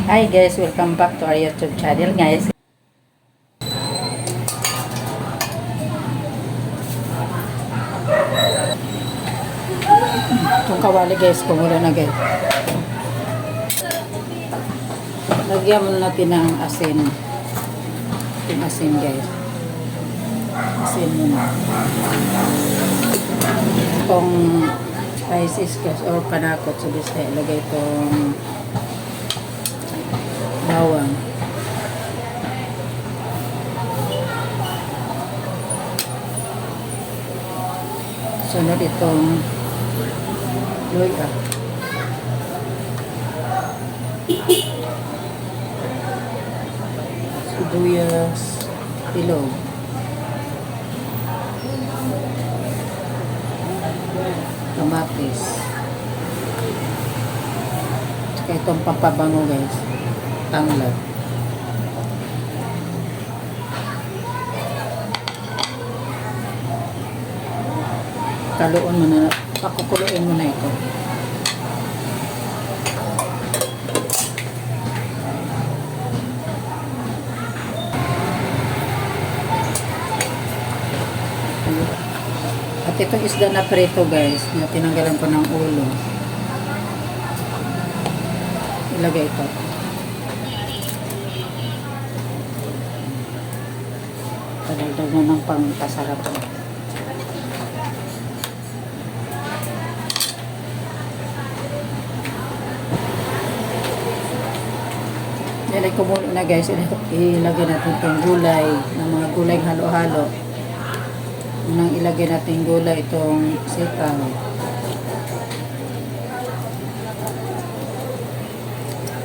Hi guys, welcome back to our YouTube channel guys. Itong kawali guys, kumulo na guys. Lagyan muna natin ng asin. Yung asin guys. Asin muna. Itong spices guys or panakot sa bisaya. Lagay itong bawang. Sunod itong luya. Sibuyas, ilog. Kamatis. Tsaka itong pampabango guys. Tanglad. Kaluon mo na, pakukuluin mo na ito. At itong isda na prito guys, na tinanggalan ko ng ulo. Ilagay ito. Padagdag na ng pangkasarap. Ilagay ko muna na guys, ilagay natin itong gulay, ng mga gulay halo-halo. Unang ilagay natin gulay itong sitaw.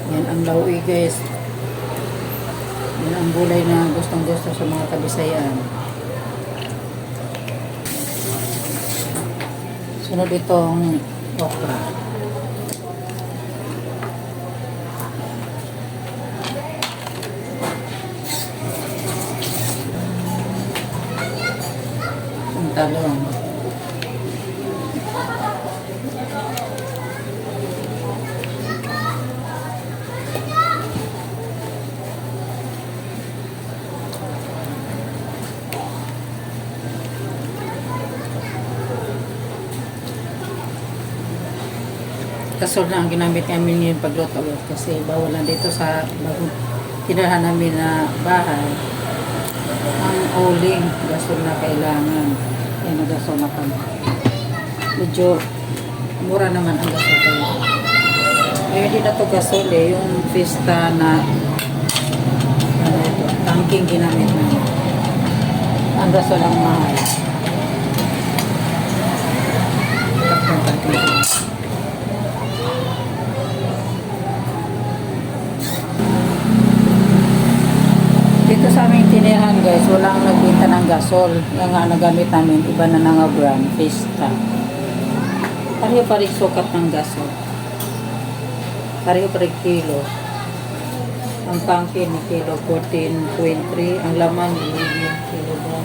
Yan ang lawi guys. Yan ang gulay na gustong-gusto sa mga Kabisayan. Sunod itong okra. Ang talong. Gasol na ang ginamit namin yung pagluto kasi bawal lang dito sa bagong tinahan namin na bahay. Ang uling gasol na kailangan. Yan ang gasol na kami. Medyo mura naman ang gasol kayo. Ngayon hindi na ito gasol yung pista na ano ito, tangking ginamit namin. Ang gasol ang mahal. Takpong tangking. Dito sa aming tinihan guys, walang nagbenta ng gasol. Yung nga nagamit namin, iba na nga brand, Vista. Pareho pa rin sukat ng gasol. Pareho pa rin kilo. Ang tangke ni kilo 14.3. Ang laman, 11 kilogram.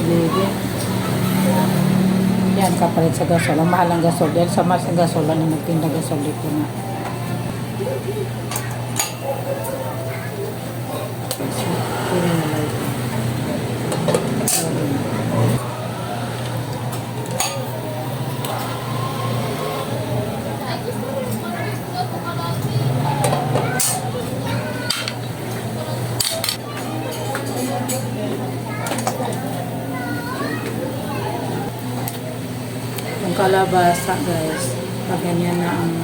11. Yan, kapalit sa gasol. Ang mahal ang gasol. Dahil sa mas ang gasol, ano nagtinda gasol dito na. Yung kalabasa guys, pag ganyan na ang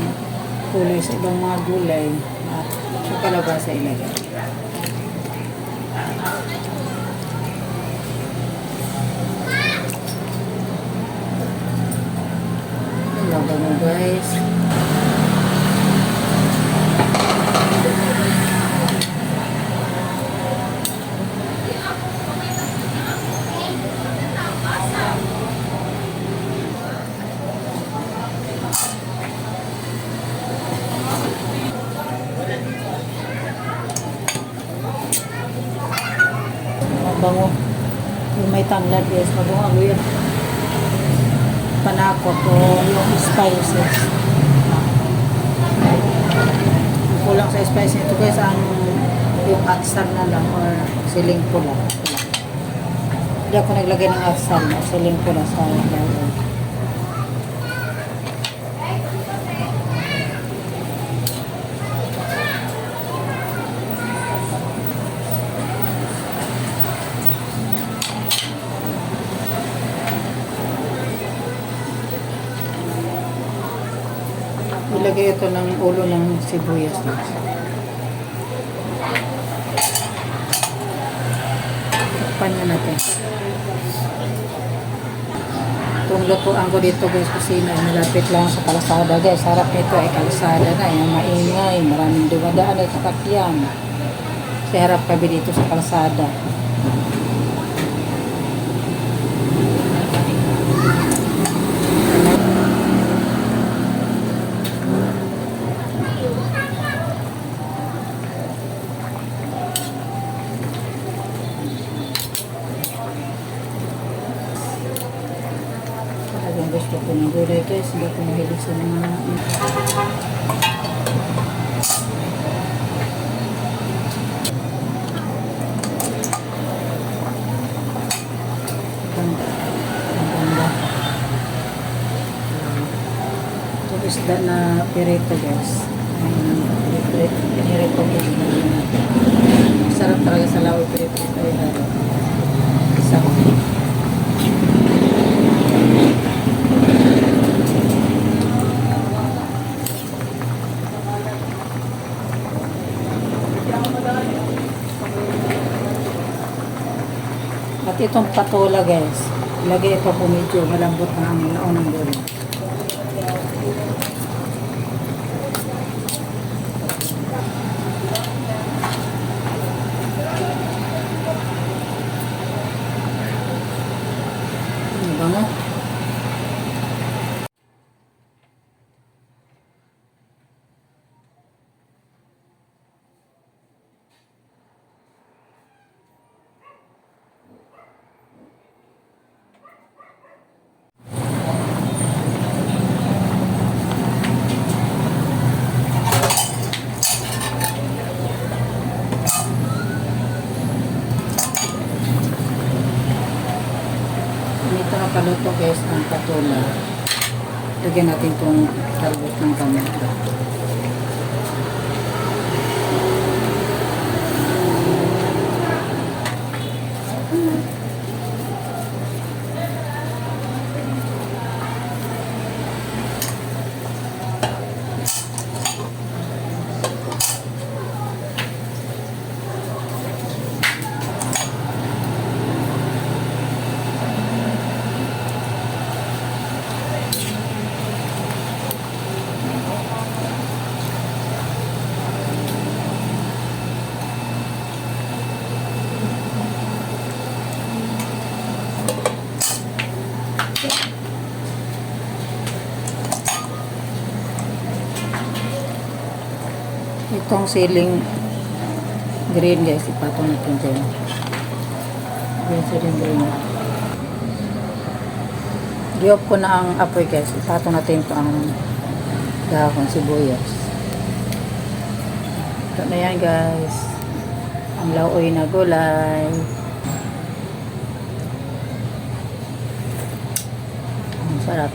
kulay sa ibang mga gulay at yung kalabasa ilagay. Ilagay mo guys. Mabango. Yung may tanglad guys, mabango yan. Panakot o yung spices. Ang kulang sa spice nito guys, ang yung atsar na lang or siling pula. Hindi ako naglagay ng atsar, siling pula sa lalo. Ilagay ito ng ulo ng sibuyas. Takpan na natin. Itong lutuan ko dito guys, kusina, malapit lang sa kalsada guys. Harap nito ay kalsada na, yung maingay, maraming dumadaan at sakakyan. Kasi harap kami dito sa kalsada. Talagang gusto ko ng gulay guys, hindi ko mahilig sa mga ganda. Ito isda na pirito guys. Pirito guys. Sarap talaga sa lawa pirito. Isa ko. At itong patola guys, ilagay ito po medyo malambot na ang naunang gulay. Ano ba mo? Dito na paluto guys ang patola. Lagyan natin itong talbos ng kamera. Itong siling green guys, ipatong natin dyan. Yung siling green. Di-off ko na ang apoy guys. Ipatong natin ito ang dahon sibuyas. Ito na yan guys. Ang laoy na gulay. Ang sarap.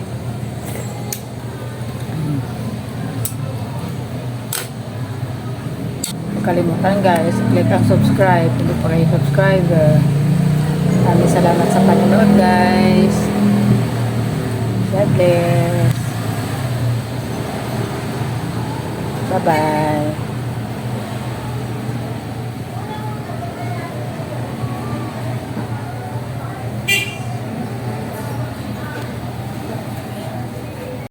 Kalimutan guys, click ang subscribe. Hindi pa kayo subscriber. Maraming salamat sa panonood guys. God bless. Bye bye.